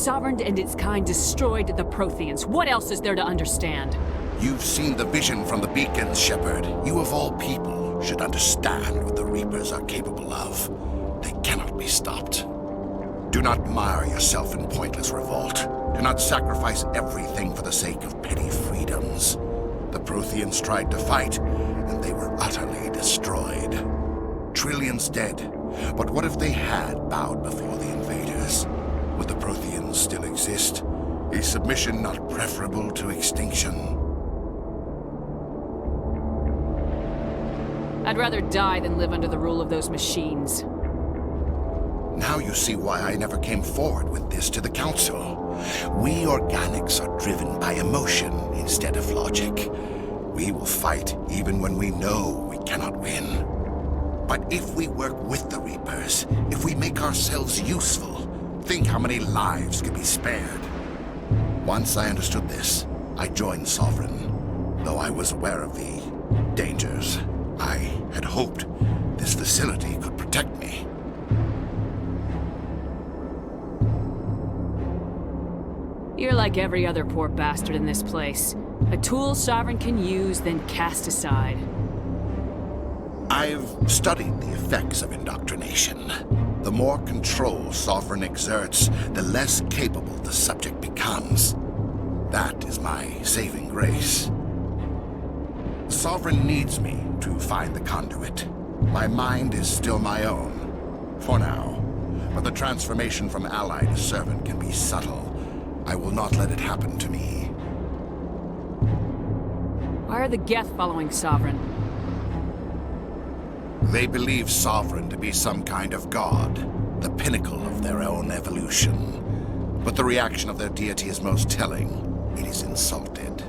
Sovereign and its kind destroyed the Protheans. What else is there to understand? You've seen the vision from the beacons, Shepard. You of all people should understand what the Reapers are capable of. They cannot be stopped. Do not mire yourself in pointless revolt. Do not sacrifice everything for the sake of petty freedoms. The Protheans tried to fight, and they were utterly destroyed. Trillions dead. But what if they had bowed before the invaders? Would the Protheans still exist? Is submission not preferable to extinction? I'd rather die than live under the rule of those machines. Now you see why I never came forward with this to the Council. We organics are driven by emotion instead of logic. We will fight even when we know we cannot win. But if we work with the Reapers, if we make ourselves useful, think how many lives could be spared. Once I understood this, I joined Sovereign, though I was aware of the dangers. I had hoped this facility could protect me. You're like every other poor bastard in this place. A tool Sovereign can use, then cast aside. I've studied the effects of indoctrination. The more control Sovereign exerts, the less capable the subject becomes. That is my saving grace. Sovereign needs me to find the conduit. My mind is still my own, for now. But the transformation from ally to servant can be subtle. I will not let it happen to me. Why are the Geth following Sovereign? They believe Sovereign to be some kind of god, the pinnacle of their own evolution. But the reaction of their deity is most telling. It is insulted.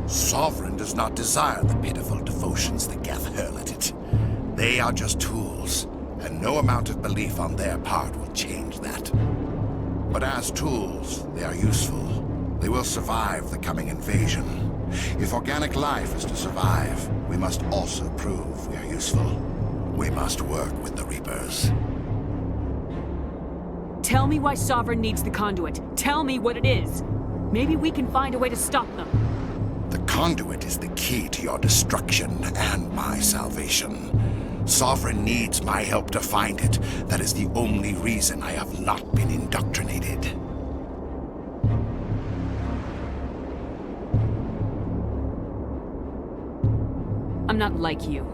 Sovereign does not desire the pitiful devotions the Geth hurl at it. They are just tools, and no amount of belief on their part will change that. But as tools, they are useful. They will survive the coming invasion. If organic life is to survive, we must also prove we are useful. We must work with the Reapers. Tell me why Sovereign needs the conduit. Tell me what it is. Maybe we can find a way to stop them. The conduit is the key to your destruction and my salvation. Sovereign needs my help to find it. That is the only reason I have not been indoctrinated. I'm not like you.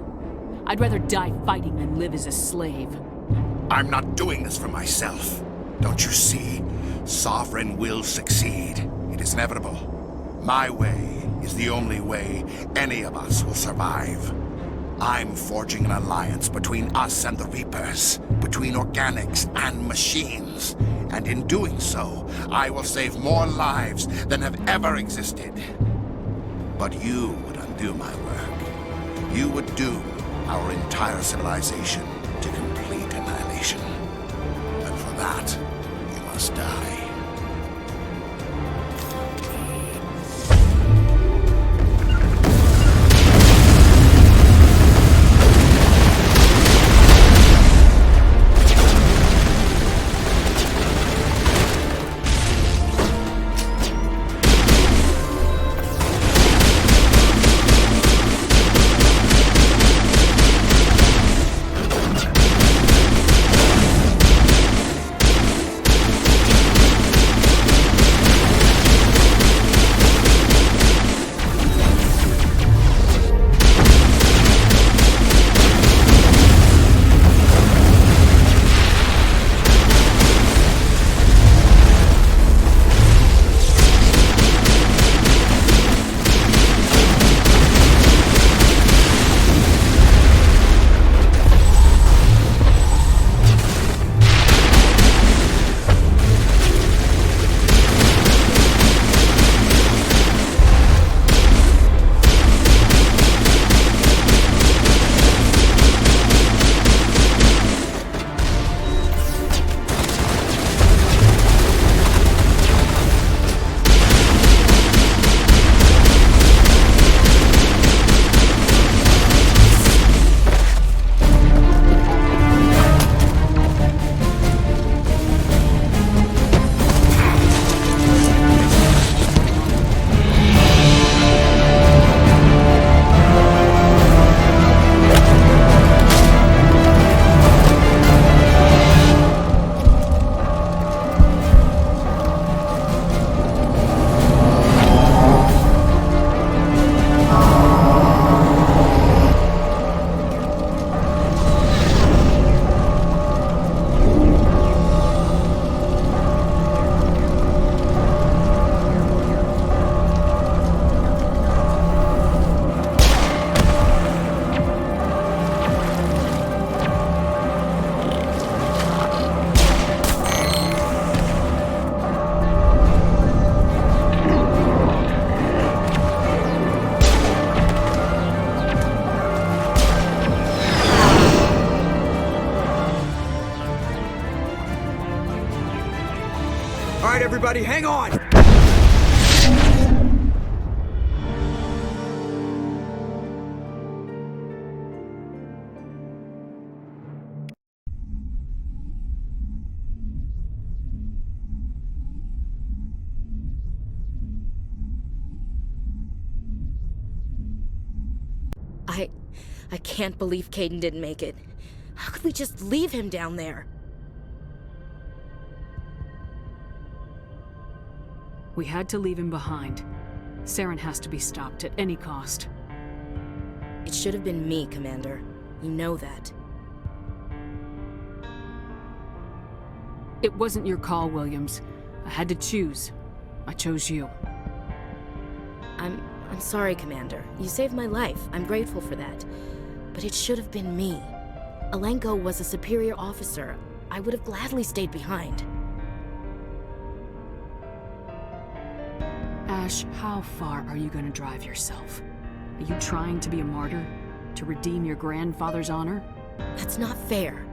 I'd rather die fighting than live as a slave. I'm not doing this for myself. Don't you see? Sovereign will succeed. It is inevitable. My way is the only way any of us will survive. I'm forging an alliance between us and the Reapers, between organics and machines. And in doing so, I will save more lives than have ever existed. But you would undo my work. You would doom our entire civilization to complete annihilation. And for that, you must die. everybody, hang on! I can't believe Caden didn't make it. How could we just leave him down there? We had to leave him behind. Saren has to be stopped at any cost. It should have been me, Commander. You know that. It wasn't your call, Williams. I had to choose. I chose you. I'm sorry, Commander. You saved my life. I'm grateful for that. But it should have been me. Alenko was a superior officer. I would have gladly stayed behind. Ash, how far are you going to drive yourself? Are you trying to be a martyr? To redeem your grandfather's honor? That's not fair.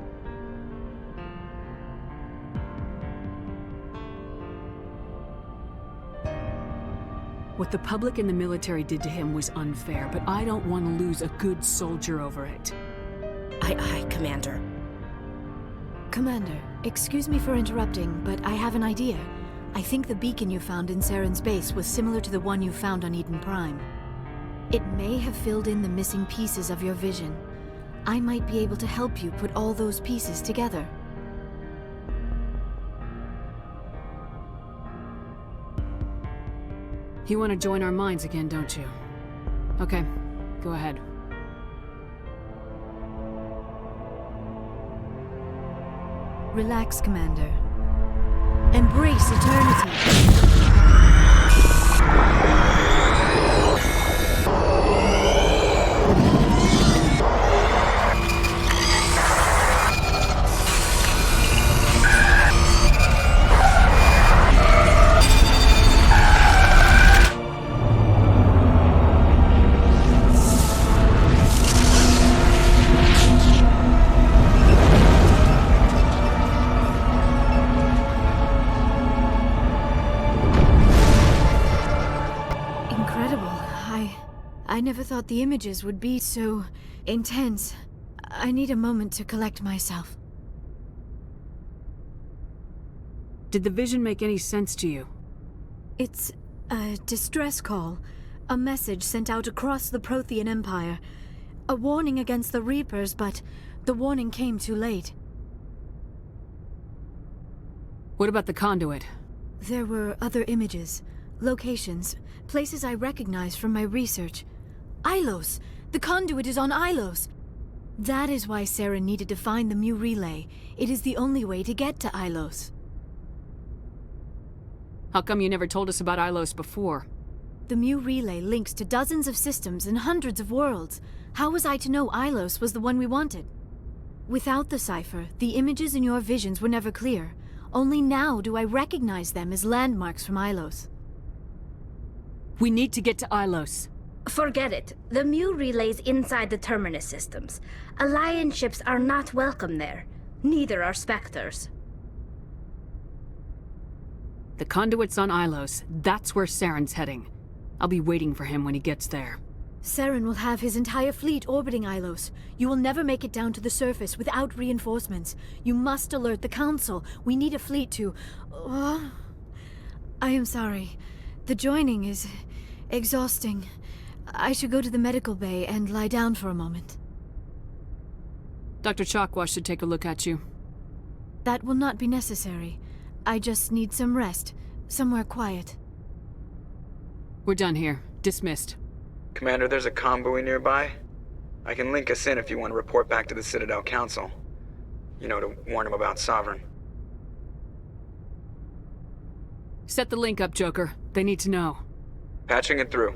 What the public and the military did to him was unfair, but I don't want to lose a good soldier over it. Aye, Commander. Commander, excuse me for interrupting, but I have an idea. I think the beacon you found in Saren's base was similar to the one you found on Eden Prime. It may have filled in the missing pieces of your vision. I might be able to help you put all those pieces together. You want to join our minds again, don't you? Okay, go ahead. Relax, Commander. Embrace eternity. I never thought the images would be so intense. I need a moment to collect myself. Did the vision make any sense to you? It's a distress call. A message sent out across the Prothean Empire. A warning against the Reapers, but the warning came too late. What about the conduit? There were other images, locations, places I recognized from my research. Ilos! The conduit is on Ilos! That is why Saren needed to find the Mu relay. It is the only way to get to Ilos. How come you never told us about Ilos before? The Mu relay links to dozens of systems and hundreds of worlds. How was I to know Ilos was the one we wanted? Without the cipher, the images in your visions were never clear. Only now do I recognize them as landmarks from Ilos. We need to get to Ilos. Forget it. The Mu relay's inside the Terminus systems. Alliance ships are not welcome there. Neither are Spectres. The conduit's on Ilos. That's where Saren's heading. I'll be waiting for him when he gets there. Saren will have his entire fleet orbiting Ilos. You will never make it down to the surface without reinforcements. You must alert the Council. We need a fleet to... I am sorry. The joining is exhausting. I should go to the medical bay and lie down for a moment. Dr. Chakwas should take a look at you. That will not be necessary. I just need some rest. Somewhere quiet. We're done here. Dismissed. Commander, there's a comm buoy nearby. I can link us in if you want to report back to the Citadel Council. You know, to warn them about Sovereign. Set the link up, Joker. They need to know. Patching it through.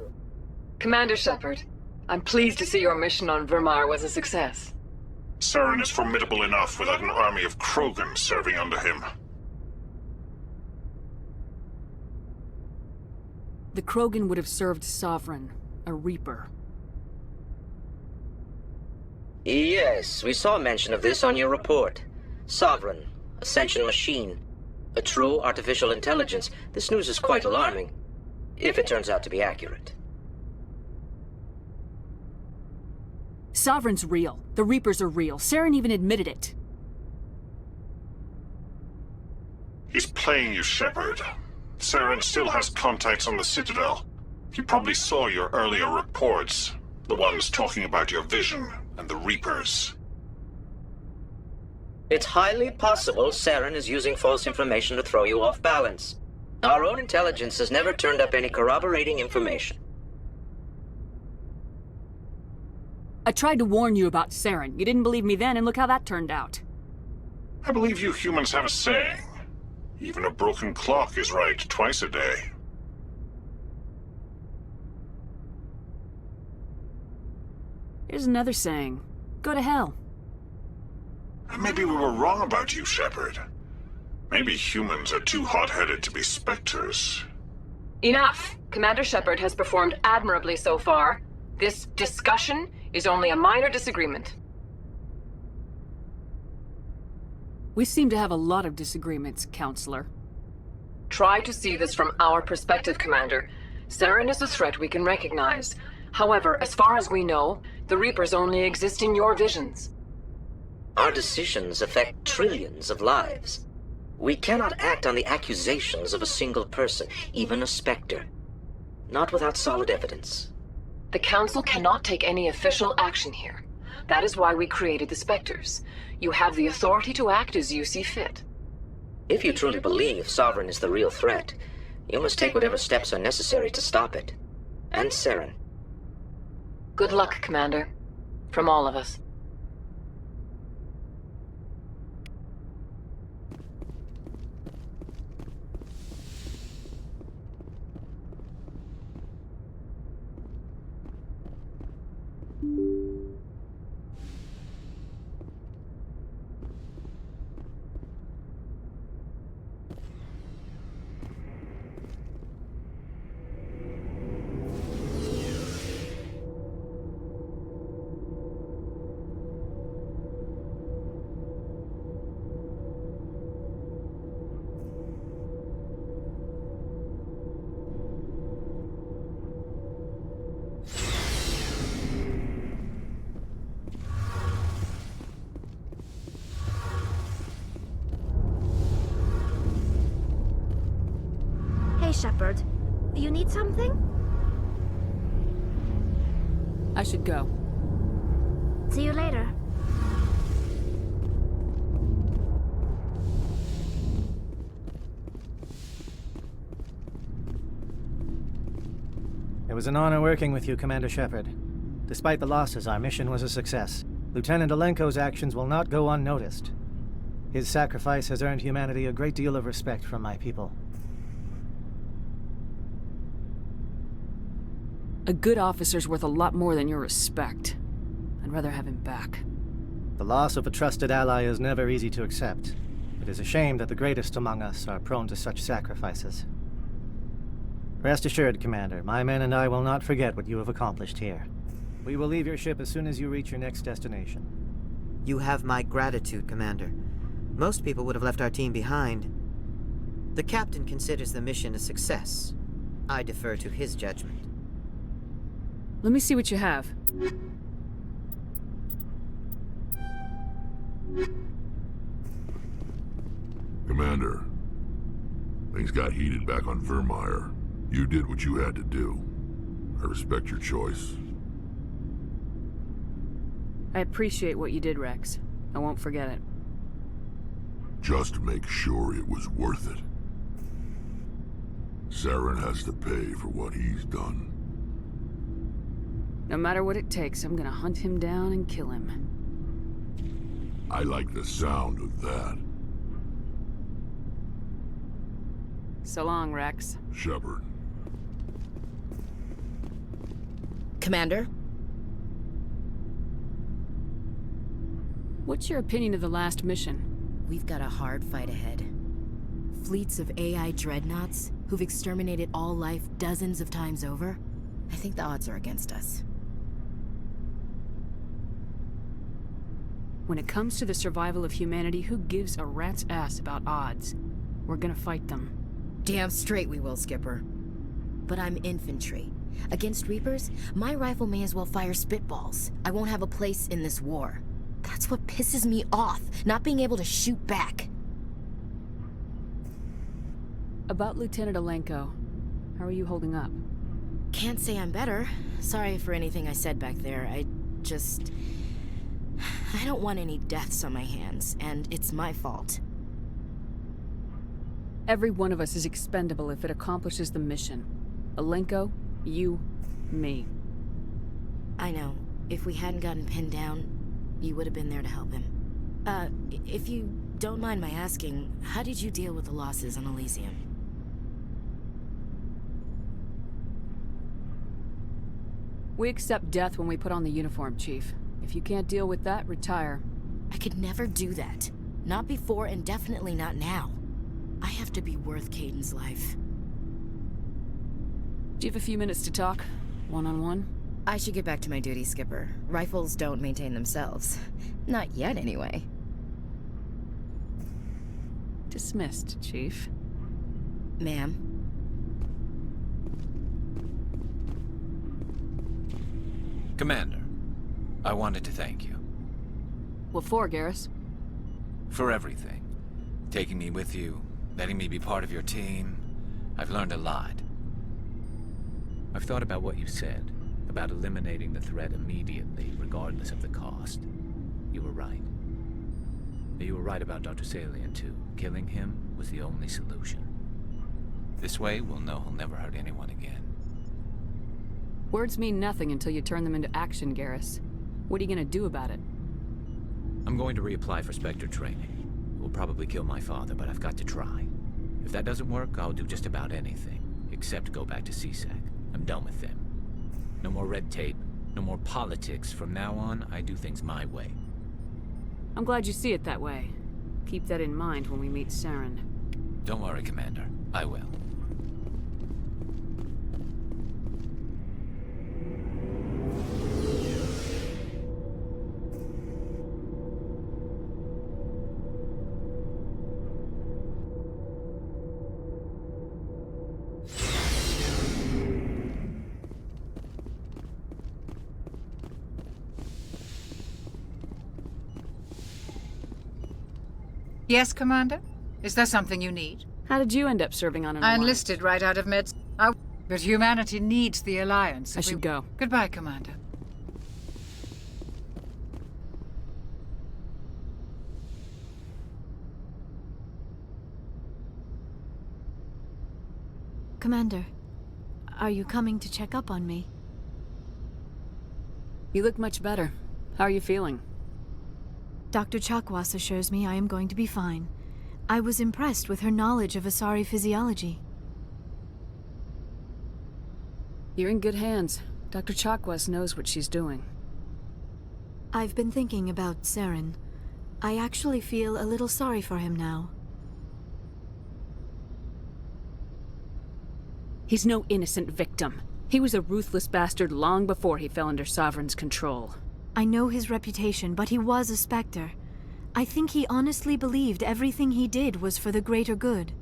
Commander Shepard, I'm pleased to see your mission on Vermar was a success. Saren is formidable enough without an army of Krogan serving under him. The Krogan would have served Sovereign, a Reaper. Yes, we saw mention of this on your report. Sovereign, Ascension machine. A true artificial intelligence, this news is quite alarming, if it turns out to be accurate. Sovereign's real. The Reapers are real. Saren even admitted it. He's playing you, Shepard. Saren still has contacts on the Citadel. He probably saw your earlier reports, the ones talking about your vision and the Reapers. It's highly possible Saren is using false information to throw you off balance. Our own intelligence has never turned up any corroborating information. I tried to warn you about Saren. You didn't believe me then, and look how that turned out. I believe you humans have a saying. Even a broken clock is right twice a day. Here's another saying. Go to hell. Maybe we were wrong about you, Shepard. Maybe humans are too hot-headed to be specters. Enough! Commander Shepard has performed admirably so far. This discussion is only a minor disagreement. We seem to have a lot of disagreements, Counselor. Try to see this from our perspective, Commander. Saren is a threat we can recognize. However, as far as we know, the Reapers only exist in your visions. Our decisions affect trillions of lives. We cannot act on the accusations of a single person, even a specter. Not without solid evidence. The Council cannot take any official action here. That is why we created the Spectres. You have the authority to act as you see fit. If you truly believe Sovereign is the real threat, you must take whatever steps are necessary to stop it. And Saren. Good luck, Commander. From all of us. Hey, Shepard. You need something? I should go. See you later. It was an honor working with you, Commander Shepard. Despite the losses, our mission was a success. Lieutenant Alenko's actions will not go unnoticed. His sacrifice has earned humanity a great deal of respect from my people. A good officer's worth a lot more than your respect. I'd rather have him back. The loss of a trusted ally is never easy to accept. It is a shame that the greatest among us are prone to such sacrifices. Rest assured, Commander, my men and I will not forget what you have accomplished here. We will leave your ship as soon as you reach your next destination. You have my gratitude, Commander. Most people would have left our team behind. The captain considers the mission a success. I defer to his judgment. Let me see what you have. Commander, things got heated back on Vermeer. You did what you had to do. I respect your choice. I appreciate what you did, Rex. I won't forget it. Just make sure it was worth it. Saren has to pay for what he's done. No matter what it takes, I'm gonna hunt him down and kill him. I like the sound of that. So long, Rex. Shepard. Commander? What's your opinion of the last mission? We've got a hard fight ahead. Fleets of AI dreadnoughts who've exterminated all life dozens of times over. I think the odds are against us. When it comes to the survival of humanity, who gives a rat's ass about odds? We're gonna fight them. Damn straight we will, Skipper. But I'm infantry. Against Reapers, my rifle may as well fire spitballs. I won't have a place in this war. That's what pisses me off, not being able to shoot back. About Lieutenant Alenko, how are you holding up? Can't say I'm better. Sorry for anything I said back there. I don't want any deaths on my hands, and it's my fault. Every one of us is expendable if it accomplishes the mission. Alenko, you, me. I know. If we hadn't gotten pinned down, you would have been there to help him. If you don't mind my asking, how did you deal with the losses on Elysium? We accept death when we put on the uniform, Chief. If you can't deal with that, retire. I could never do that. Not before, and definitely not now. I have to be worth Caden's life. Do you have a few minutes to talk? One-on-one? I should get back to my duty, Skipper. Rifles don't maintain themselves. Not yet, anyway. Dismissed, Chief. Ma'am. Commander, I wanted to thank you. What for, Garrus? For everything. Taking me with you, letting me be part of your team. I've learned a lot. I've thought about what you said, about eliminating the threat immediately, regardless of the cost. You were right. You were right about Dr. Salian, too. Killing him was the only solution. This way, we'll know he'll never hurt anyone again. Words mean nothing until you turn them into action, Garrus. What are you gonna do about it? I'm going to reapply for Spectre training. It will probably kill my father, but I've got to try. If that doesn't work, I'll do just about anything, except go back to CSEC. I'm done with them. No more red tape, no more politics. From now on, I do things my way. I'm glad you see it that way. Keep that in mind when we meet Saren. Don't worry, Commander. I will. Yes, Commander? Is there something you need? How did you end up serving on an I alliance? enlisted right out of med... But humanity needs the Alliance. I should go. Goodbye, Commander. Commander, are you coming to check up on me? You look much better. How are you feeling? Dr. Chakwas assures me I am going to be fine. I was impressed with her knowledge of Asari physiology. You're in good hands. Dr. Chakwas knows what she's doing. I've been thinking about Saren. I actually feel a little sorry for him now. He's no innocent victim. He was a ruthless bastard long before he fell under Sovereign's control. I know his reputation, but he was a Spectre. I think he honestly believed everything he did was for the greater good.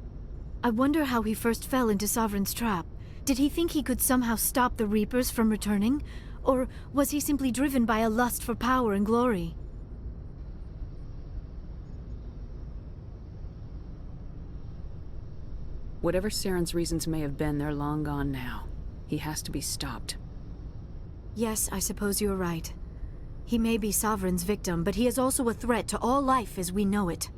I wonder how he first fell into Sovereign's trap. Did he think he could somehow stop the Reapers from returning? Or was he simply driven by a lust for power and glory? Whatever Saren's reasons may have been, they're long gone now. He has to be stopped. Yes, I suppose you're right. He may be Sovereign's victim, but he is also a threat to all life as we know it.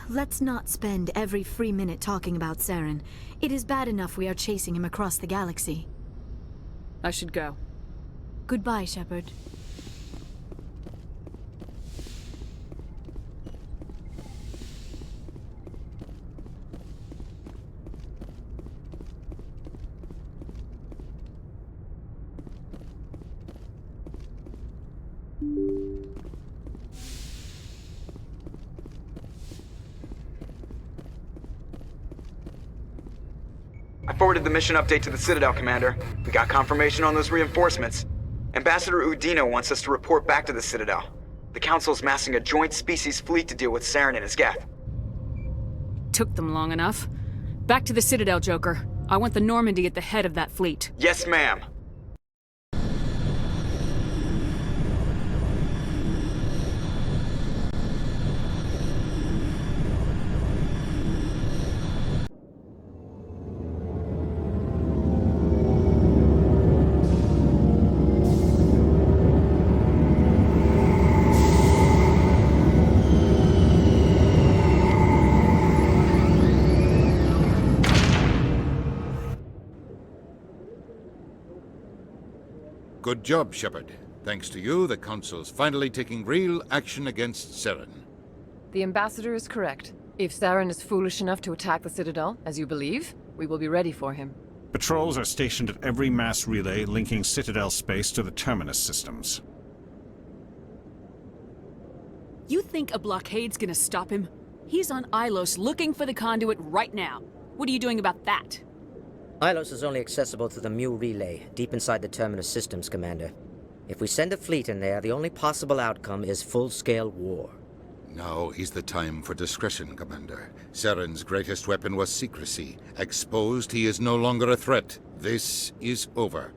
Let's not spend every free minute talking about Saren. It is bad enough we are chasing him across the galaxy. I should go. Goodbye, Shepard. I forwarded the mission update to the Citadel, Commander. We got confirmation on those reinforcements. Ambassador Udino wants us to report back to the Citadel. The Council's massing a joint species fleet to deal with Saren and his geth. Took them long enough. Back to the Citadel, Joker. I want the Normandy at the head of that fleet. Yes, ma'am. Good job, Shepard. Thanks to you, the Council's finally taking real action against Saren. The Ambassador is correct. If Saren is foolish enough to attack the Citadel, as you believe, we will be ready for him. Patrols are stationed at every mass relay linking Citadel space to the Terminus systems. You think a blockade's gonna stop him? He's on Ilos looking for the conduit right now. What are you doing about that? Ilos is only accessible through the Mu relay, deep inside the Terminus systems, Commander. If we send a fleet in there, the only possible outcome is full-scale war. Now is the time for discretion, Commander. Saren's greatest weapon was secrecy. Exposed, he is no longer a threat. This is over.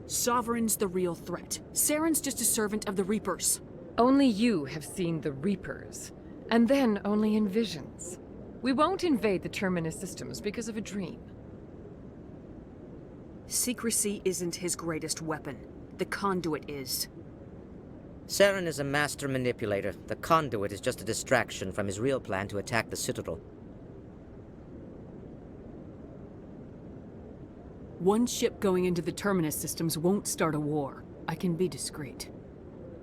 Sovereign's the real threat. Saren's just a servant of the Reapers. Only you have seen the Reapers. And then only in visions. We won't invade the Terminus systems because of a dream. Secrecy isn't his greatest weapon. The conduit is. Saren is a master manipulator. The conduit is just a distraction from his real plan to attack the Citadel. One ship going into the Terminus systems won't start a war. I can be discreet.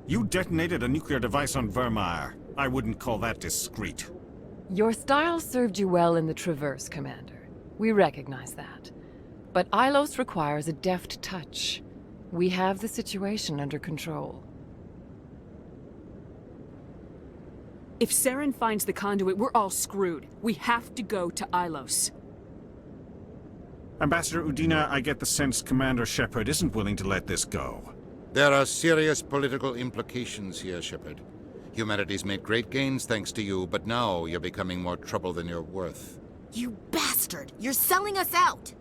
You detonated a nuclear device on Vermeer. I wouldn't call that discreet. Your style served you well in the Traverse, Commander. We recognize that. But Ilos requires a deft touch. We have the situation under control. If Saren finds the conduit, we're all screwed. We have to go to Ilos. Ambassador Udina, I get the sense Commander Shepard isn't willing to let this go. There are serious political implications here, Shepard. Humanity's made great gains thanks to you, but now you're becoming more trouble than you're worth. You bastard! You're selling us out!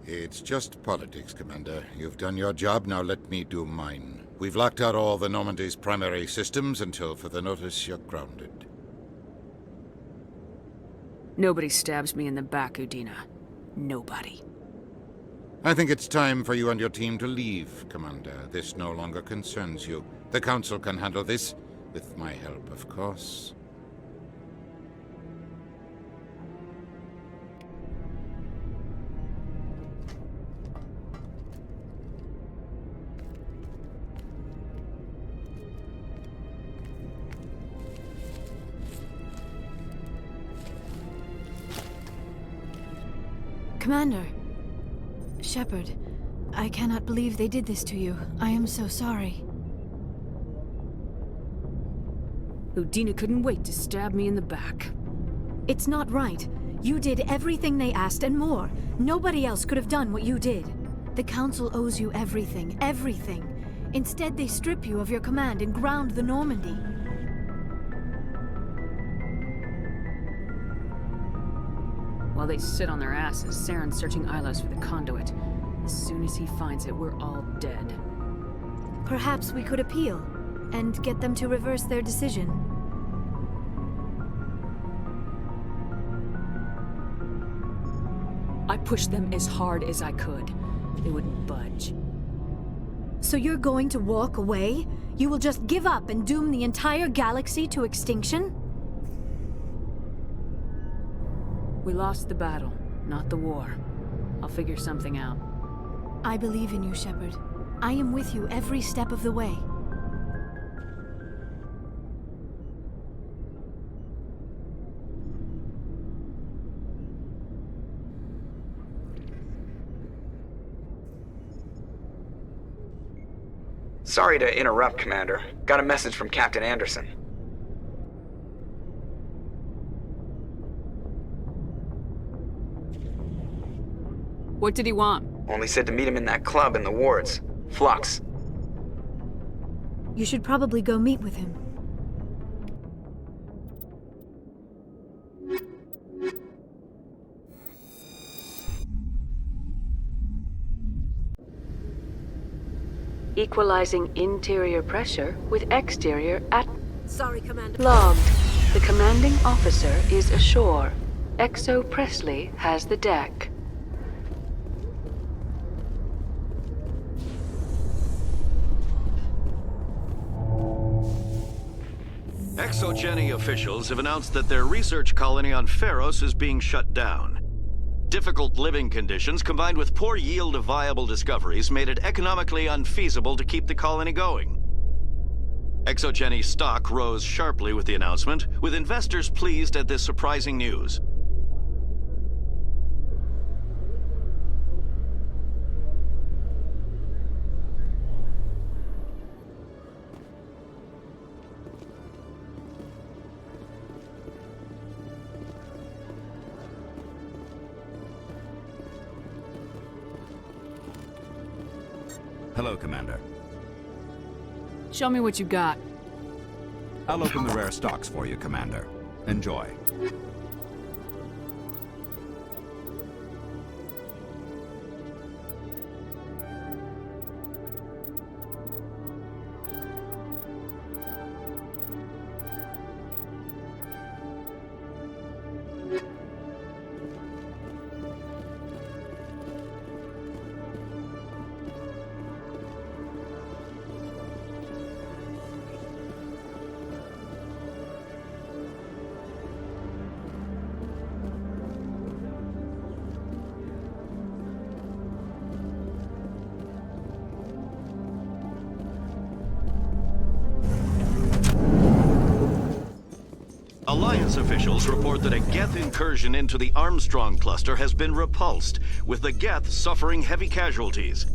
It's just politics, Commander. You've done your job, now let me do mine. We've locked out all the Normandy's primary systems until further notice you're grounded. Nobody stabs me in the back, Udina. Nobody. I think it's time for you and your team to leave, Commander. This no longer concerns you. The Council can handle this, with my help, of course. Commander. Shepard, I cannot believe they did this to you. I am so sorry. Udina couldn't wait to stab me in the back. It's not right. You did everything they asked and more. Nobody else could have done what you did. The Council owes you everything, everything. Instead, they strip you of your command and ground the Normandy. While they sit on their asses, Saren's searching Ilos for the conduit. As soon as he finds it, we're all dead. Perhaps we could appeal, and get them to reverse their decision. I pushed them as hard as I could. They wouldn't budge. So you're going to walk away? You will just give up and doom the entire galaxy to extinction? We lost the battle, not the war. I'll figure something out. I believe in you, Shepard. I am with you every step of the way. Sorry to interrupt, Commander. Got a message from Captain Anderson. What did he want? Only said to meet him in that club in the wards. Flux. You should probably go meet with him. Equalizing interior pressure with exterior Sorry, Commander. Logged. The commanding officer is ashore. Exo Presley has the deck. Exogeny officials have announced that their research colony on Pharos is being shut down. Difficult living conditions combined with poor yield of viable discoveries made it economically unfeasible to keep the colony going. Exogeny stock rose sharply with the announcement, with investors pleased at this surprising news. Hello, Commander. Show me what you got. I'll open the rare stocks for you, Commander. Enjoy. Alliance officials report that a Geth incursion into the Armstrong cluster has been repulsed, with the Geth suffering heavy casualties.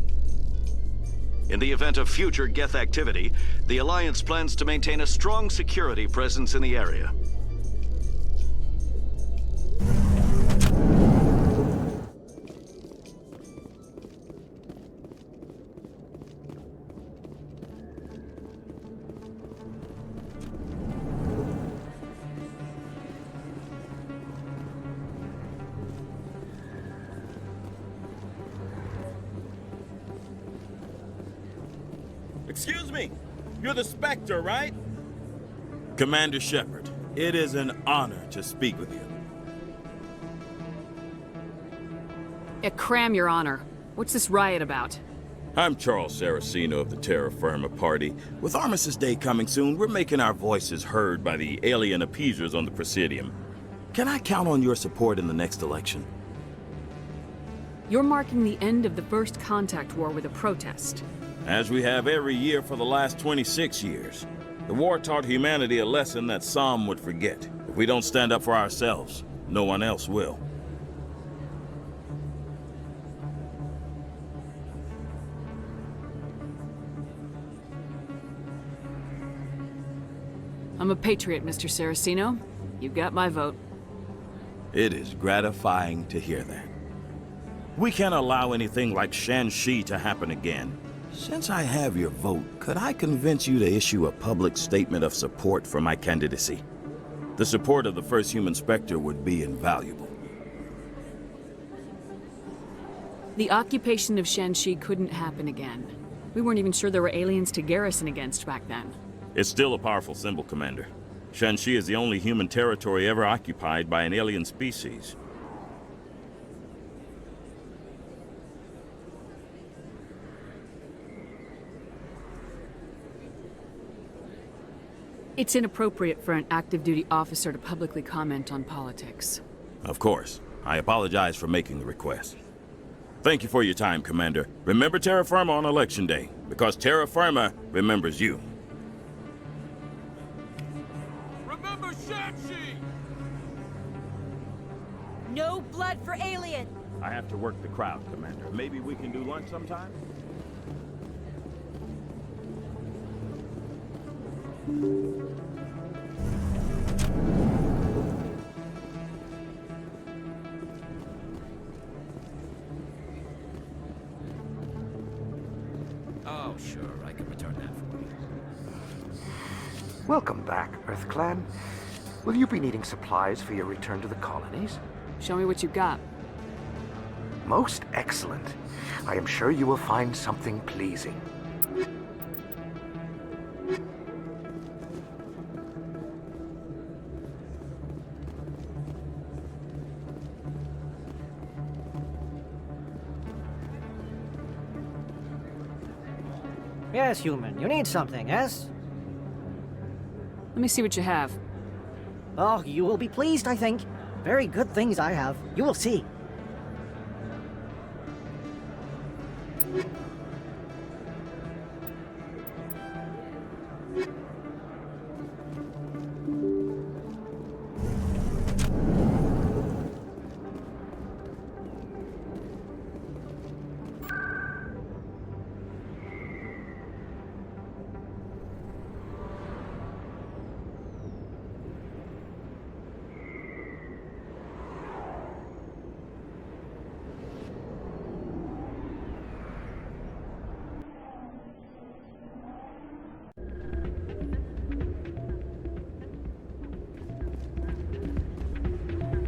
In the event of future Geth activity, the Alliance plans to maintain a strong security presence in the area. Excuse me, you're the Spectre, right? Commander Shepard, it is an honor to speak with you. Yeah, cram, Your Honor. What's this riot about? I'm Charles Saraceno of the Terra Firma Party. With Armistice Day coming soon, we're making our voices heard by the alien appeasers on the Presidium. Can I count on your support in the next election? You're marking the end of the First Contact War with a protest. As we have every year for the last 26 years. The war taught humanity a lesson that some would forget. If we don't stand up for ourselves, no one else will. I'm a patriot, Mr. Saraceno. You've got my vote. It is gratifying to hear that. We can't allow anything like Shanxi to happen again. Since I have your vote, could I convince you to issue a public statement of support for my candidacy? The support of the first human Spectre would be invaluable. The occupation of Shanxi couldn't happen again. We weren't even sure there were aliens to garrison against back then. It's still a powerful symbol, Commander. Shanxi is the only human territory ever occupied by an alien species. It's inappropriate for an active duty officer to publicly comment on politics. Of course. I apologize for making the request. Thank you for your time, Commander. Remember Terra Firma on Election Day, because Terra Firma remembers you. Remember Shanxi! No blood for alien! I have to work the crowd, Commander. Maybe we can do lunch sometime? Oh, sure, I can return that for you. Welcome back, Earth Clan. Will you be needing supplies for your return to the colonies? Show me what you got. Most excellent. I am sure you will find something pleasing. Yes, human. You need something, yes? Let me see what you have. Oh, you will be pleased, I think. Very good things I have. You will see.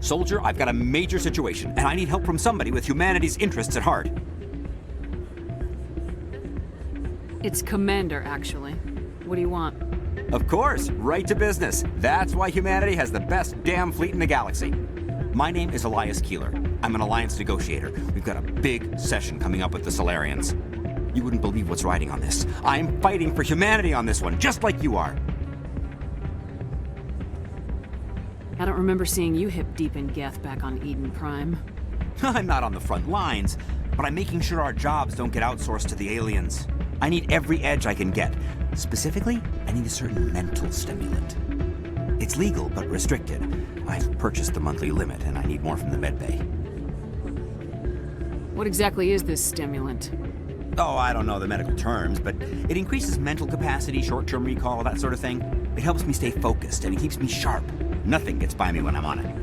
Soldier, I've got a major situation, and I need help from somebody with humanity's interests at heart. It's Commander, actually. What do you want? Of course, right to business. That's why humanity has the best damn fleet in the galaxy. My name is Elias Keeler. I'm an alliance negotiator. We've got a big session coming up with the Solarians. You wouldn't believe what's riding on this. I'm fighting for humanity on this one, just like you are. I don't remember seeing you hip deep in Geth back on Eden Prime. I'm not on the front lines, but I'm making sure our jobs don't get outsourced to the aliens. I need every edge I can get. Specifically, I need a certain mental stimulant. It's legal, but restricted. I've purchased the monthly limit, and I need more from the medbay. What exactly is this stimulant? Oh, I don't know the medical terms, but it increases mental capacity, short-term recall, that sort of thing. It helps me stay focused, and it keeps me sharp. Nothing gets by me when I'm on it.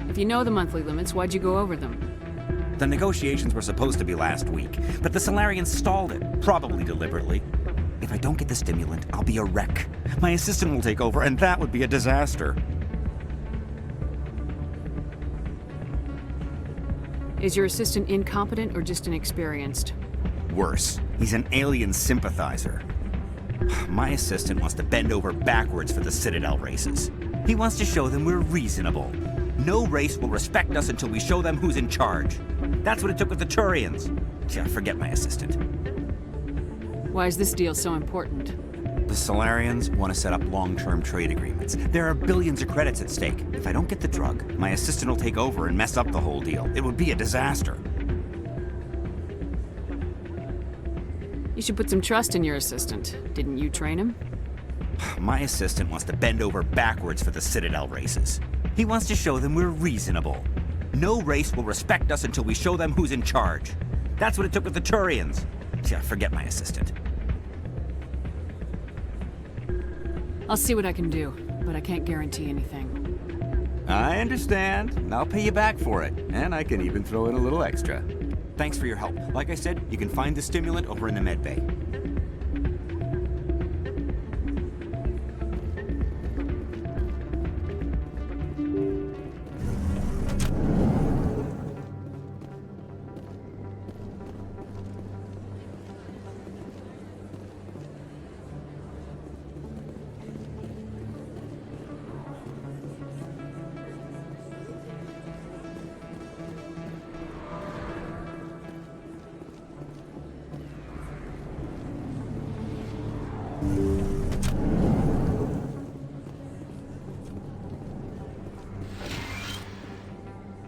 If you know the monthly limits, why'd you go over them? The negotiations were supposed to be last week, but the Solarians stalled it, probably deliberately. If I don't get the stimulant, I'll be a wreck. My assistant will take over, and that would be a disaster. Is your assistant incompetent or just inexperienced? Worse, he's an alien sympathizer. My assistant wants to bend over backwards for the Citadel races. He wants to show them we're reasonable. No race will respect us until we show them who's in charge. That's what it took with the Turians. Yeah, forget my assistant. Why is this deal so important? The Solarians want to set up long-term trade agreements. There are billions of credits at stake. If I don't get the drug, my assistant will take over and mess up the whole deal. It would be a disaster. You should put some trust in your assistant. Didn't you train him? My assistant wants to bend over backwards for the Citadel races. He wants to show them we're reasonable. No race will respect us until we show them who's in charge. That's what it took with the Turians. Yeah, forget my assistant. I'll see what I can do, but I can't guarantee anything. I understand, and I'll pay you back for it. And I can even throw in a little extra. Thanks for your help. Like I said, you can find the stimulant over in the medbay.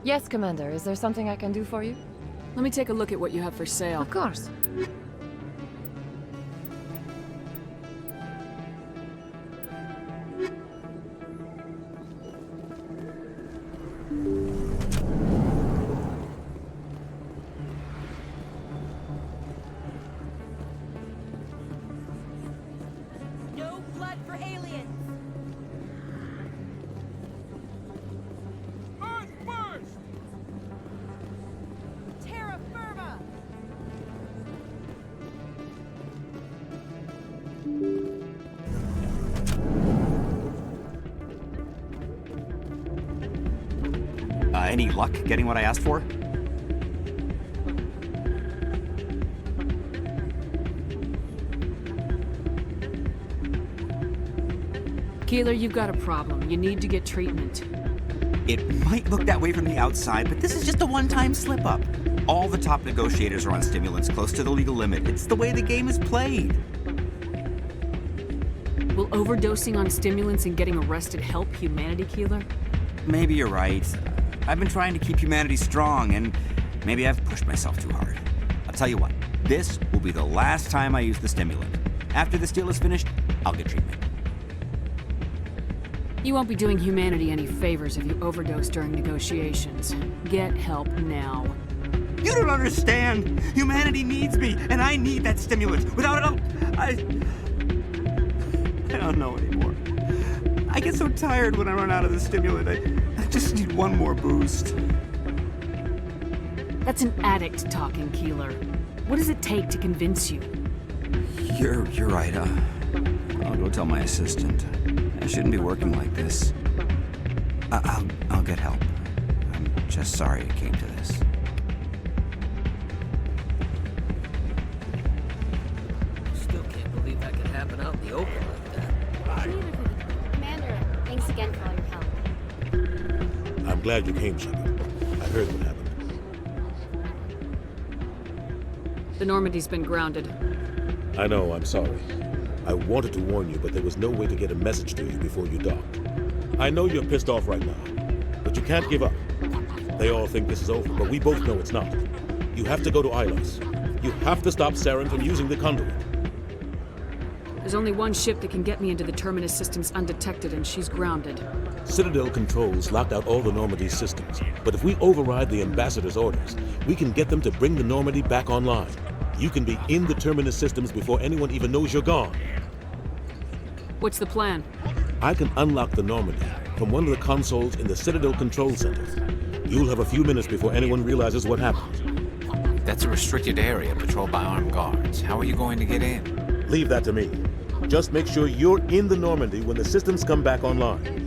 Yes, Commander. Is there something I can do for you? Let me take a look at what you have for sale. Of course. No blood for aliens! Earth first! Terra firma! Any luck getting what I asked for? Keeler, you've got a problem. You need to get treatment. It might look that way from the outside, but this is just a one-time slip-up. All the top negotiators are on stimulants close to the legal limit. It's the way the game is played. Will overdosing on stimulants and getting arrested help humanity, Keeler? Maybe you're right. I've been trying to keep humanity strong, and maybe I've pushed myself too hard. I'll tell you what, this will be the last time I use the stimulant. After this deal is finished, I'll get treatment. You won't be doing humanity any favors if you overdose during negotiations. Get help now. You don't understand! Humanity needs me, and I need that stimulant. Without it, I don't know anymore. I get so tired when I run out of the stimulant. I just need one more boost. That's an addict talking, Keeler. What does it take to convince you? You're right. I'll go tell my assistant. I shouldn't be working like this. I'll get help. I'm just sorry it came to this. Still can't believe that could happen out in the open like that. Commander, thanks again for all your help. I'm glad you came, Shepard. I heard what happened. The Normandy's been grounded. I know, I'm sorry. I wanted to warn you, but there was no way to get a message to you before you docked. I know you're pissed off right now, but you can't give up. They all think this is over, but we both know it's not. You have to go to Ilos. You have to stop Saren from using the conduit. There's only one ship that can get me into the Terminus systems undetected, and she's grounded. Citadel controls locked out all the Normandy systems, but if we override the Ambassador's orders, we can get them to bring the Normandy back online. You can be in the Terminus systems before anyone even knows you're gone. What's the plan? I can unlock the Normandy from one of the consoles in the Citadel control center. You'll have a few minutes before anyone realizes what happened. That's a restricted area patrolled by armed guards. How are you going to get in? Leave that to me. Just make sure you're in the Normandy when the systems come back online.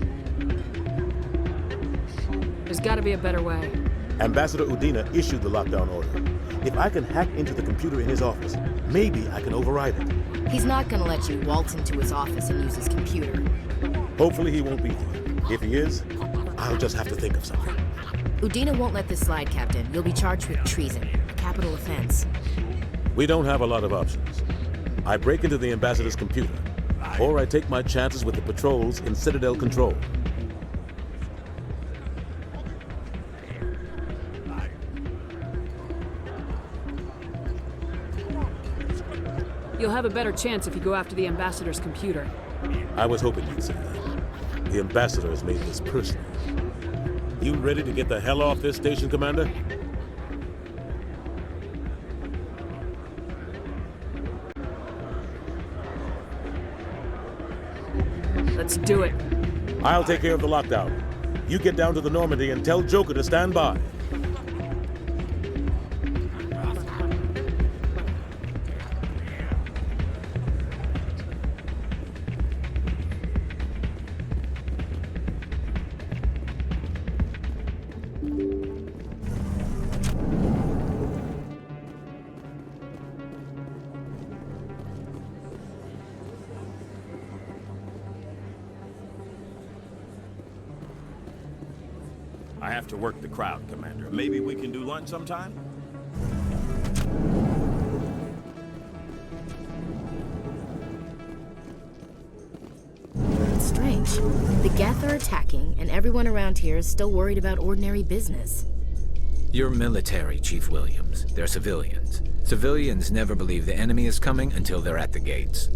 There's gotta be a better way. Ambassador Udina issued the lockdown order. If I can hack into the computer in his office, maybe I can override it. He's not gonna let you waltz into his office and use his computer. Hopefully he won't be there. If he is, I'll just have to think of something. Udina won't let this slide, Captain. You'll be charged with treason, a capital offense. We don't have a lot of options. I break into the Ambassador's computer, or I take my chances with the patrols in Citadel control. You'll have a better chance if you go after the Ambassador's computer. I was hoping you'd say that. The Ambassador has made this personal. You ready to get the hell off this station, Commander? Let's do it. I'll take care of the lockdown. You get down to the Normandy and tell Joker to stand by. I have to work the crowd, Commander. Maybe we can do lunch sometime? It's strange. The Geth are attacking, and everyone around here is still worried about ordinary business. You're military, Chief Williams. They're civilians. Civilians never believe the enemy is coming until they're at the gates.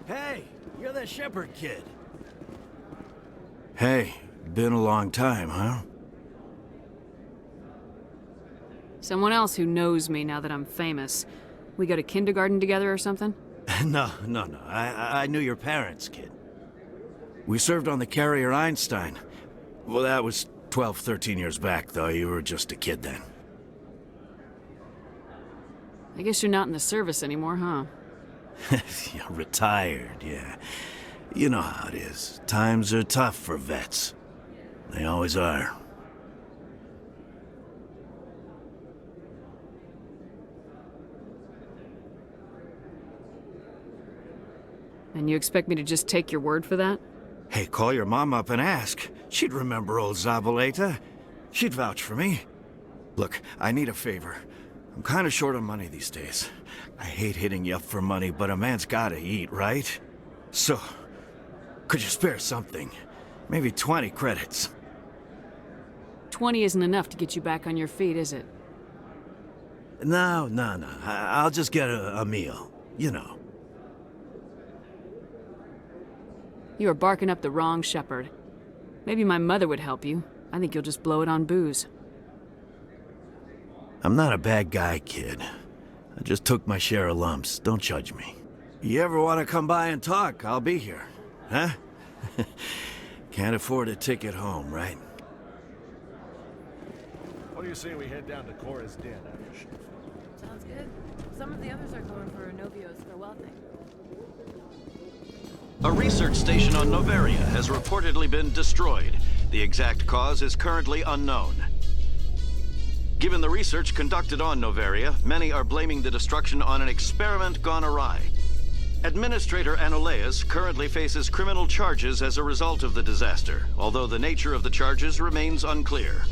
Hey, you're that Shepard kid. Hey, been a long time, huh? Someone else who knows me now that I'm famous. We go to kindergarten together or something? No. I knew your parents, kid. We served on the carrier Einstein. Well, that was 12, 13 years back, though. You were just a kid then. I guess you're not in the service anymore, huh? Yeah, retired, yeah. You know how it is. Times are tough for vets. They always are. And you expect me to just take your word for that? Hey, call your mom up and ask. She'd remember old Zabaleta. She'd vouch for me. Look, I need a favor. I'm kind of short on money these days. I hate hitting you up for money, but a man's gotta eat, right? So, could you spare something? Maybe 20 credits. 20 isn't enough to get you back on your feet, is it? No. I'll just get a meal. You know. You are barking up the wrong shepherd. Maybe my mother would help you. I think you'll just blow it on booze. I'm not a bad guy, kid. I just took my share of lumps. Don't judge me. You ever want to come by and talk, I'll be here. Huh? Can't afford a ticket home, right? What do you say we head down to Cora's den, Irish? Sounds good. Some of the others are going for Novio's farewell thing. A research station on Noveria has reportedly been destroyed. The exact cause is currently unknown. Given the research conducted on Noveria, many are blaming the destruction on an experiment gone awry. Administrator Anoleus currently faces criminal charges as a result of the disaster, although the nature of the charges remains unclear.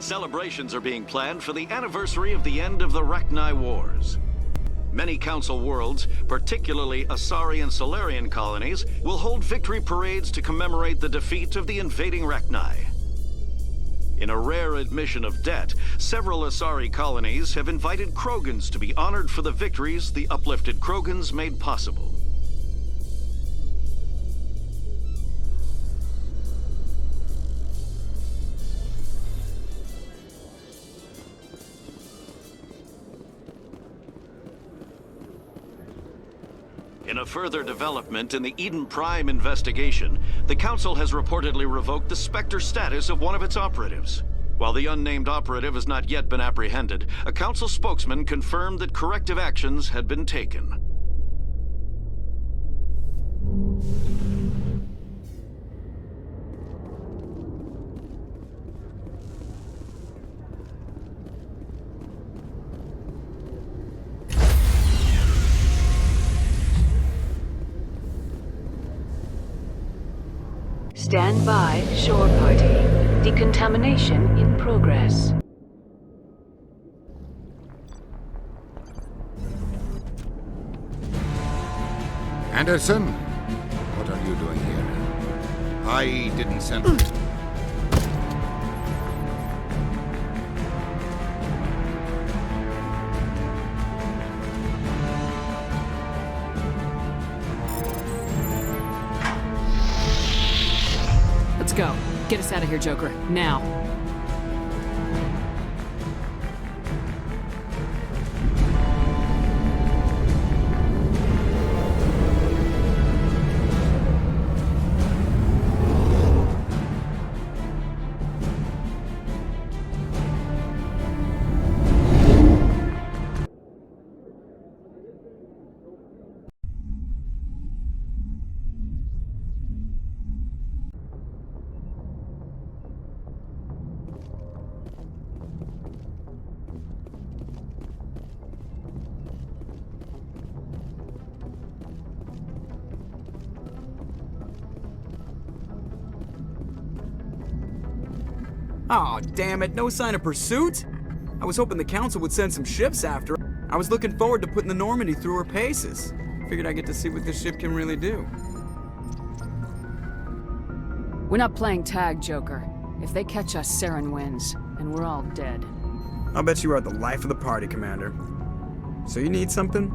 Celebrations are being planned for the anniversary of the end of the Rachni Wars. Many Council worlds, particularly Asari and Solarian colonies, will hold victory parades to commemorate the defeat of the invading Rachni. In a rare admission of debt, several Asari colonies have invited Krogans to be honored for the victories the uplifted Krogans made possible. In a further development in the Eden Prime investigation, the Council has reportedly revoked the Spectre status of one of its operatives. While the unnamed operative has not yet been apprehended, a Council spokesman confirmed that corrective actions had been taken. Stand by, shore party. Decontamination in progress. Anderson? What are you doing here? I didn't send... Let's go. Get us out of here, Joker. Now. Oh, damn it, no sign of pursuit? I was hoping the Council would send some ships after her. I was looking forward to putting the Normandy through her paces. Figured I'd get to see what this ship can really do. We're not playing tag, Joker. If they catch us, Saren wins, and we're all dead. I'll bet you are the life of the party, Commander. So you need something?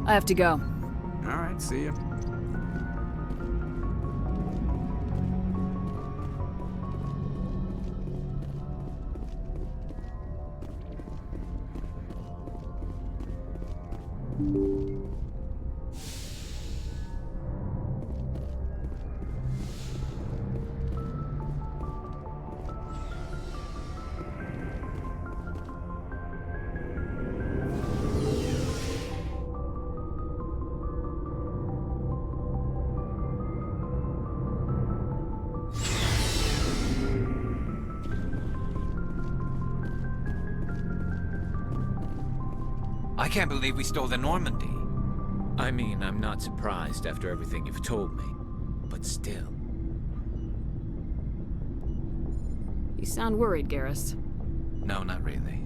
I have to go. Alright, see ya. I can't believe we stole the Normandy. I mean, I'm not surprised after everything you've told me, but still. You sound worried, Garrus. No, not really.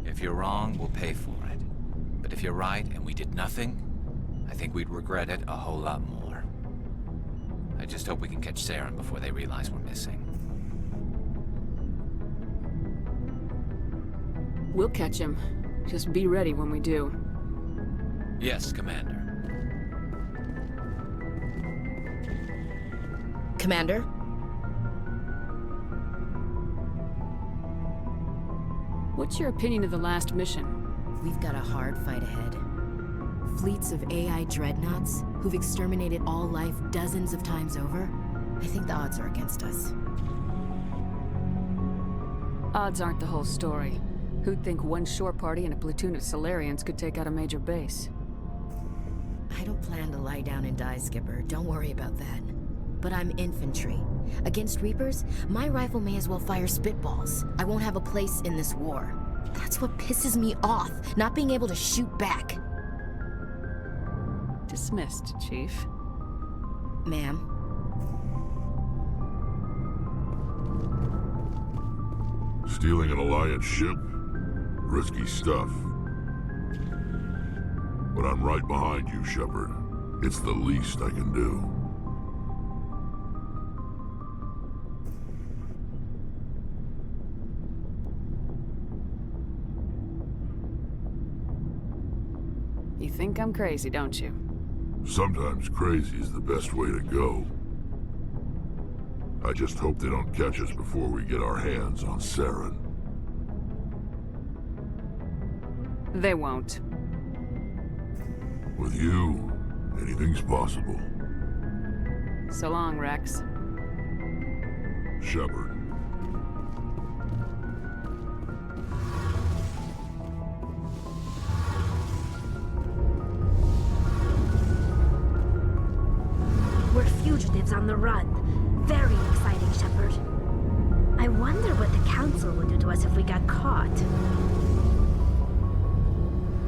If you're wrong, we'll pay for it. But if you're right and we did nothing, I think we'd regret it a whole lot more. I just hope we can catch Saren before they realize we're missing. We'll catch him. Just be ready when we do. Yes, Commander. Commander? What's your opinion of the last mission? We've got a hard fight ahead. Fleets of AI dreadnoughts who've exterminated all life dozens of times over. I think the odds are against us. Odds aren't the whole story. Who'd think one shore party and a platoon of Solarians could take out a major base? I don't plan to lie down and die, Skipper. Don't worry about that. But I'm infantry. Against Reapers, my rifle may as well fire spitballs. I won't have a place in this war. That's what pisses me off, not being able to shoot back. Dismissed, Chief. Ma'am. Stealing an Alliance ship? Risky stuff. But I'm right behind you, Shepard. It's the least I can do. You think I'm crazy, don't you? Sometimes crazy is the best way to go. I just hope they don't catch us before we get our hands on Saren. They won't. With you, anything's possible. So long, Rex. Shepard. We're fugitives on the run. Very exciting, Shepard. I wonder what the Council would do to us if we got caught.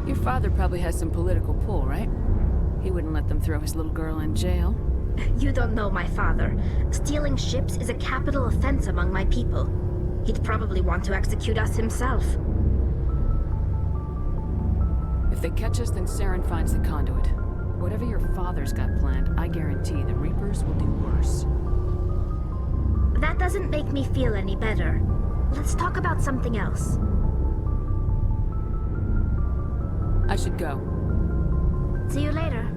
Your father probably has some political pull, right? He wouldn't let them throw his little girl in jail. You don't know my father. Stealing ships is a capital offense among my people. He'd probably want to execute us himself. If they catch us, then Saren finds the conduit. Whatever your father's got planned, I guarantee the Reapers will do worse. That doesn't make me feel any better. Let's talk about something else. I should go. See you later.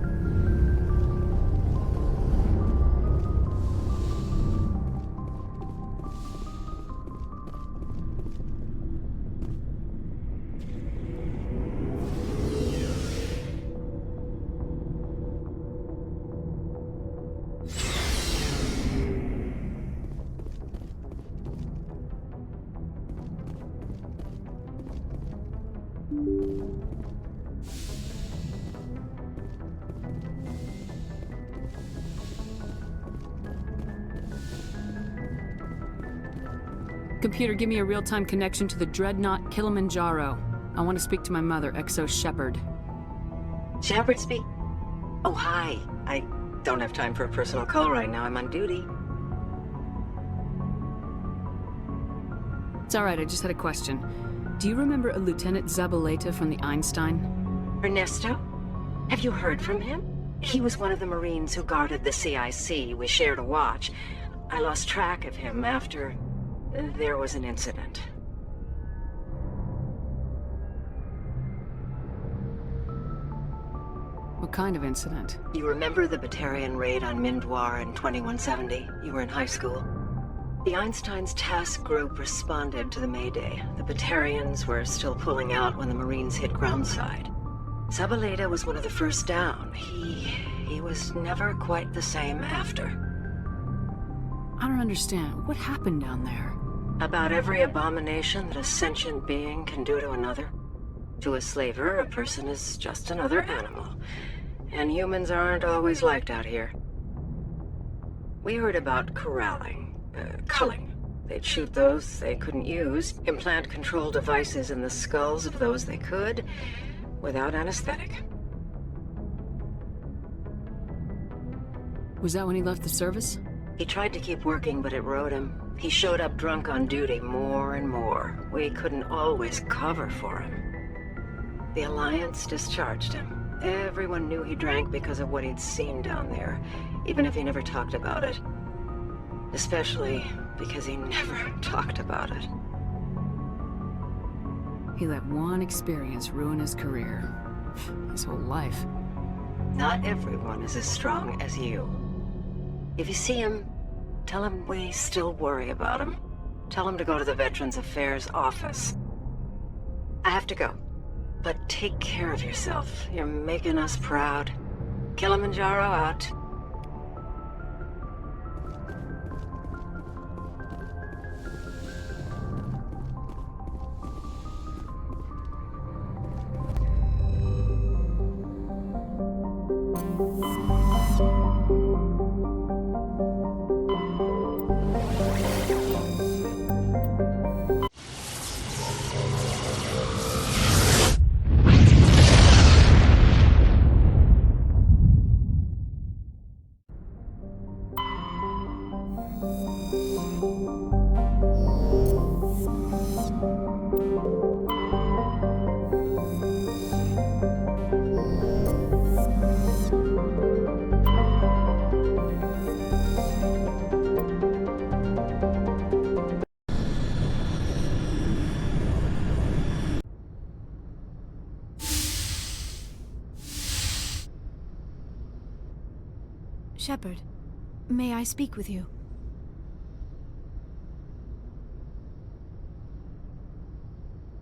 Computer, give me a real-time connection to the Dreadnought Kilimanjaro. I want to speak to my mother, Exo Shepard. Shepard speak? Oh, hi. I don't have time for a personal call right now. I'm on duty. It's all right, I just had a question. Do you remember a Lieutenant Zabaleta from the Einstein? Ernesto? Have you heard from him? He was one of the Marines who guarded the CIC. We shared a watch. I lost track of him after there was an incident. What kind of incident? You remember the Batarian raid on Mindwar in 2170? You were in high school. The Einstein's task group responded to the Mayday. The Batarians were still pulling out when the Marines hit groundside. Zabaleta was one of the first down. He was never quite the same after. I don't understand. What happened down there? About every abomination that a sentient being can do to another. To a slaver, a person is just another animal. And humans aren't always liked out here. We heard about corralling, culling. They'd shoot those they couldn't use, implant control devices in the skulls of those they could, without anesthetic. Was that when he left the service? He tried to keep working, but it rode him. He showed up drunk on duty more and more. We couldn't always cover for him. The Alliance discharged him. Everyone knew he drank because of what he'd seen down there, even if he never talked about it. Especially because he never talked about it. He let one experience ruin his career. His whole life. Not everyone is as strong as you. If you see him, tell him we still worry about him. Tell him to go to the Veterans Affairs office. I have to go. But take care of yourself. You're making us proud. Kilimanjaro out. Shepard, may I speak with you?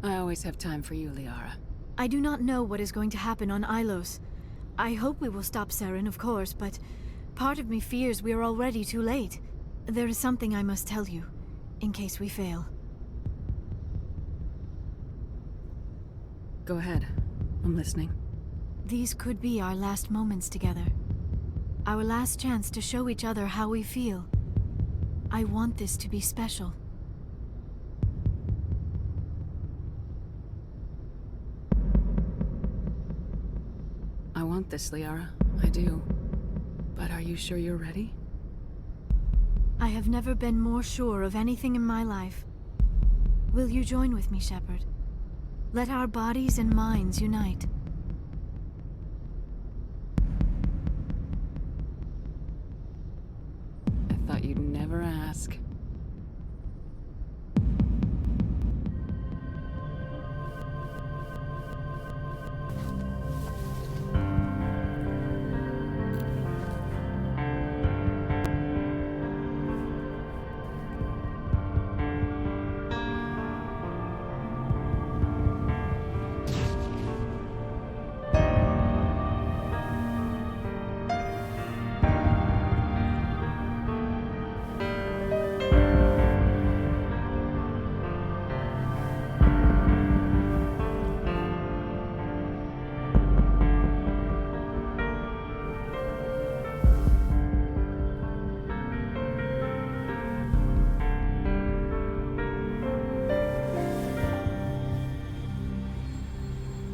I always have time for you, Liara. I do not know what is going to happen on Ilos. I hope we will stop Saren, of course, but part of me fears we are already too late. There is something I must tell you, in case we fail. Go ahead. I'm listening. These could be our last moments together. Our last chance to show each other how we feel. I want this to be special. I want this, Liara. I do. But are you sure you're ready? I have never been more sure of anything in my life. Will you join with me, Shepard? Let our bodies and minds unite. I thought you'd never ask.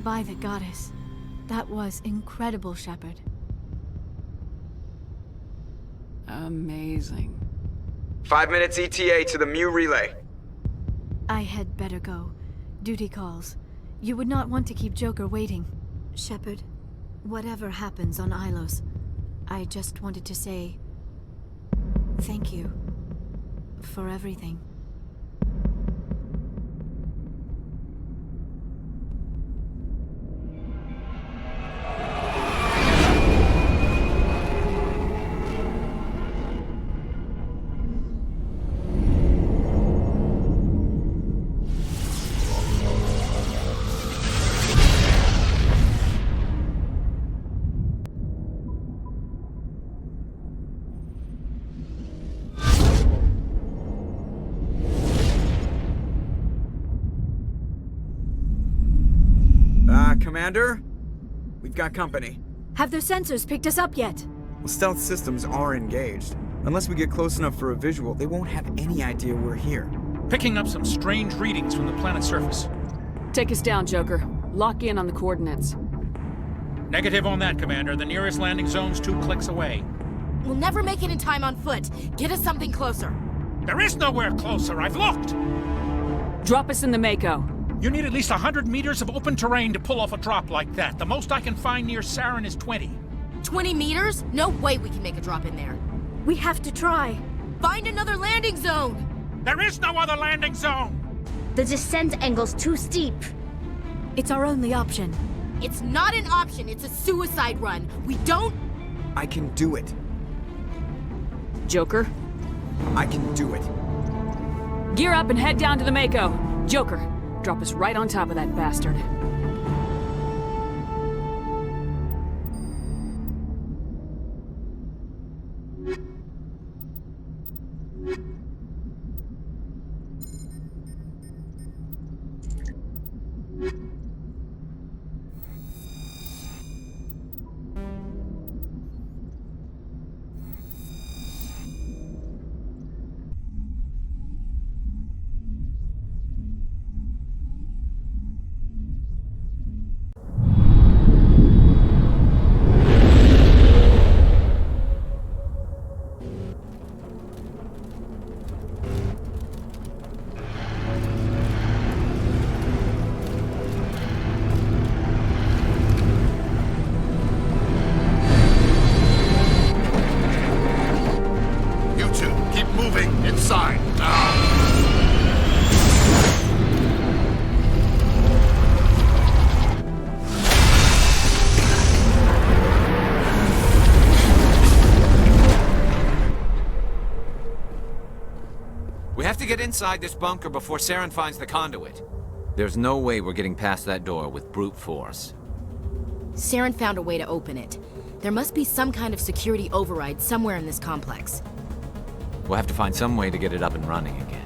By the goddess. That was incredible, Shepard. Amazing. 5 minutes ETA to the Mu relay. I had better go. Duty calls. You would not want to keep Joker waiting. Shepard, whatever happens on Ilos, I just wanted to say thank you for everything. Commander? We've got company. Have their sensors picked us up yet? Well, stealth systems are engaged. Unless we get close enough for a visual, they won't have any idea we're here. Picking up some strange readings from the planet's surface. Take us down, Joker. Lock in on the coordinates. Negative on that, Commander. The nearest landing zone's 2 clicks away. We'll never make it in time on foot. Get us something closer. There is nowhere closer. I've looked. Drop us in the Mako. You need at least 100 meters of open terrain to pull off a drop like that. The most I can find near Saren is 20. 20 meters? No way we can make a drop in there. We have to try. Find another landing zone! There is no other landing zone! The descent angle's too steep. It's our only option. It's not an option, it's a suicide run. We don't... I can do it. Joker? I can do it. Gear up and head down to the Mako. Joker, drop us right on top of that bastard. Get inside this bunker before Saren finds the conduit. There's no way we're getting past that door with brute force. Saren found a way to open it. There must be some kind of security override somewhere in this complex. We'll have to find some way to get it up and running again.